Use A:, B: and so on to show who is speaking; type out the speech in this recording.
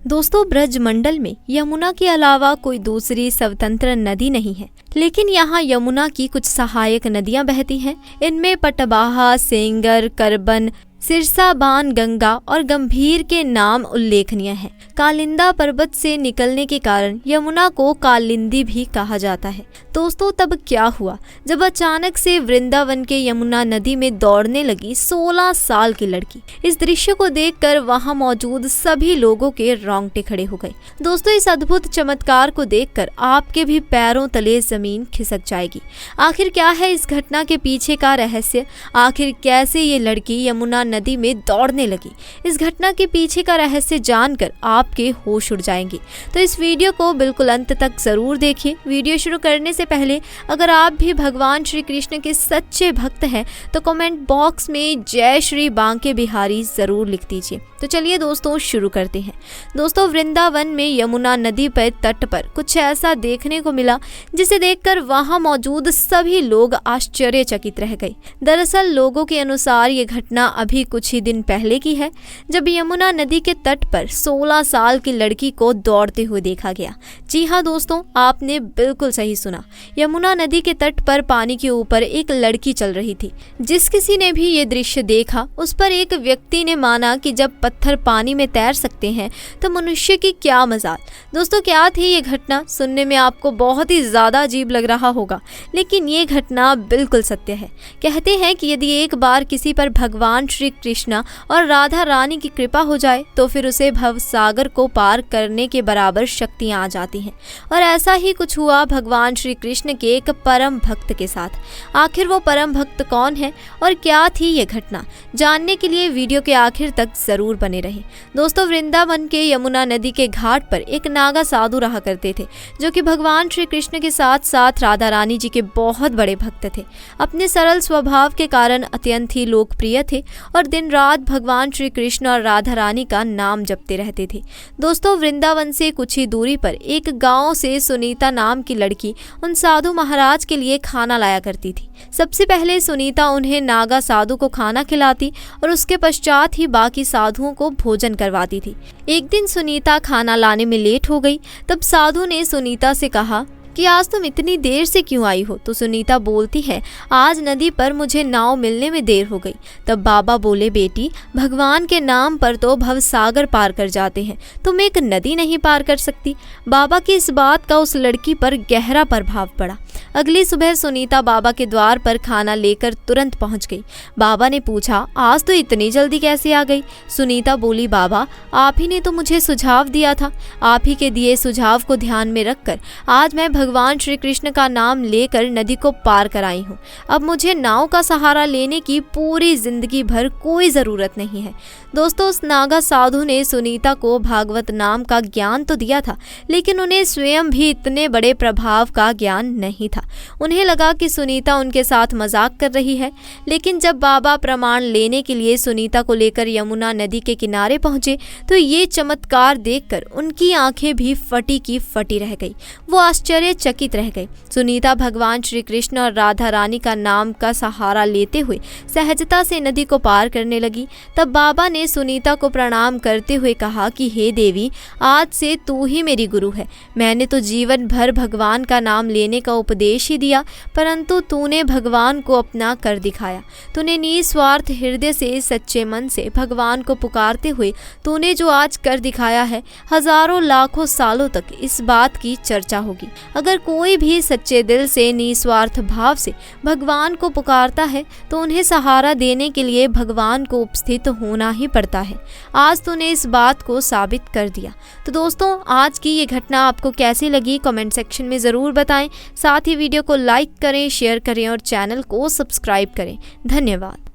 A: दोस्तों, ब्रजमंडल में यमुना के अलावा कोई दूसरी स्वतंत्र नदी नहीं है, लेकिन यहाँ यमुना की कुछ सहायक नदियाँ बहती हैं। इनमें पटबाहा, सेंगर, करबन, सिरसा, बान, गंगा और गंभीर के नाम उल्लेखनीय हैं। कालिंदा पर्वत से निकलने के कारण यमुना को कालिंदी भी कहा जाता है। दोस्तों, तब क्या हुआ जब अचानक से वृंदावन के यमुना नदी में दौड़ने लगी 16 साल की लड़की। इस दृश्य को देखकर वहां मौजूद सभी लोगों के रोंगटे खड़े हो गए। दोस्तों, इस अद्भुत चमत्कार को देखकर आपके भी पैरों तले जमीन खिसक जाएगी। आखिर क्या है इस घटना के पीछे का रहस्य? आखिर कैसे ये लड़की यमुना नदी में दौड़ने लगी? इस घटना के पीछे का रहस्य जानकर आपके होश उड़ जाएंगे। तो इस वीडियो को बिल्कुल अंत तक जरूर देखिए। वीडियो शुरू करने से पहले अगर आप भी भगवान श्री कृष्ण के सच्चे भक्त हैं तो कमेंट बॉक्स में जय श्री बांके बिहारी जरूर लिख दीजिए। तो चलिए दोस्तों, शुरू करते हैं। दोस्तों, वृंदावन में यमुना नदी पर तट पर कुछ ऐसा देखने को मिला जिसे देखकर वहां मौजूद सभी लोग आश्चर्यचकित रह गए। दरअसल लोगों के अनुसार ये घटना अभी कुछ ही दिन पहले की है, जब यमुना नदी के तट पर 16 साल की लड़की को दौड़ते हुए देखा गया। जी हाँ दोस्तों, आपने बिल्कुल सही सुना। यमुना नदी के तट पर पानी के ऊपर एक लड़की चल रही थी। जिस किसी ने भी ये दृश्य देखा उस पर एक व्यक्ति ने माना कि जब पत्थर पानी में तैर सकते हैं तो मनुष्य की क्या मजाल। दोस्तों, क्या थी ये घटना? सुनने में आपको बहुत ही ज्यादा अजीब लग रहा होगा, लेकिन ये घटना बिल्कुल सत्य है। कहते हैं कि यदि एक बार किसी पर भगवान श्री कृष्ण और राधा रानी की कृपा हो जाए तो फिर उसे भव सागर को पार करने के बराबर शक्तियां आ जाती हैं। और ऐसा ही कुछ हुआ भगवान श्री कृष्ण के एक परम भक्त के साथ। आखिर वो परम भक्त कौन है और क्या थी ये घटना? जानने के लिए वीडियो के आखिर तक जरूर बने रहे। दोस्तों, वृंदावन के यमुना नदी के घाट पर एक नागा साधु रहा करते थे, जो कि भगवान श्री कृष्ण के साथ साथ राधा रानी जी के बहुत बड़े भक्त थे। अपने सरल स्वभाव के कारण अत्यंत ही लोकप्रिय थे और दिन रात भगवान श्री कृष्ण और राधा रानी का नाम जपते रहते थे। दोस्तों, वृंदावन से कुछ ही दूरी पर एक गांव से सुनीता नाम की लड़की उन साधु महाराज के लिए खाना लाया करती थी। सबसे पहले सुनीता उन्हें नागा साधु को खाना खिलाती और उसके पश्चात ही बाकी साधुओं को भोजन करवाती थी। एक दिन सुनीता खाना लाने में लेट हो गई। तब साधु ने सुनीता से कहा कि आज तुम इतनी देर से क्यों आई हो? तो सुनीता बोलती है, आज नदी पर मुझे नाव मिलने में देर हो गई। तब बाबा बोले, बेटी, भगवान के नाम पर तो भव सागर पार कर जाते हैं, तुम एक नदी नहीं पार कर सकती। बाबा की इस बात का उस लड़की पर गहरा प्रभाव पड़ा। अगली सुबह सुनीता बाबा के द्वार पर खाना लेकर तुरंत पहुंच गई। बाबा ने पूछा, आज तो इतनी जल्दी कैसे आ गई? सुनीता बोली, बाबा, आप ही ने तो मुझे सुझाव दिया था। आप ही के दिए सुझाव को ध्यान में रखकर आज मैं भगवान श्री कृष्ण का नाम लेकर नदी को पार कर आई हूँ। अब मुझे नाव का सहारा लेने की पूरी जिंदगी भर कोई ज़रूरत नहीं है। दोस्तों, उस नागा साधु ने सुनीता को भागवत नाम का ज्ञान तो दिया था, लेकिन उन्हें स्वयं भी इतने बड़े प्रभाव का ज्ञान नहीं था। उन्हें लगा कि सुनीता उनके साथ मजाक कर रही है। लेकिन जब बाबा प्रमाण लेने के लिए सुनीता को लेकर यमुना नदी के किनारे पहुंचे तो ये चमत्कार देखकर उनकी आंखें भी फटी की फटी रह गई। वो आश्चर्यचकित रह गए। सुनीता भगवान श्री कृष्ण और राधा रानी का नाम का सहारा लेते हुए सहजता से नदी को पार करने लगी। तब बाबा ने सुनीता को प्रणाम करते हुए कहा कि हे देवी, आज से तू ही मेरी गुरु है। मैंने तो जीवन भर भगवान का नाम लेने का उपदेश ही दिया, परंतु तूने भगवान को अपना कर दिखाया। तूने निस्वार्थ हृदय से सच्चे मन से भगवान को पुकारते हुए तूने जो आज कर दिखाया है, हजारों लाखों सालों तक इस बात की चर्चा होगी। अगर कोई भी सच्चे दिल से निस्वार्थ भाव से भगवान को पुकारता है तो उन्हें सहारा देने के लिए भगवान को उपस्थित होना ही पड़ता है। आज तूने इस बात को साबित कर दिया। तो दोस्तों, आज की ये घटना आपको कैसी लगी कमेंट सेक्शन में ज़रूर बताएं। साथ ही वीडियो को लाइक करें, शेयर करें और चैनल को सब्सक्राइब करें। धन्यवाद।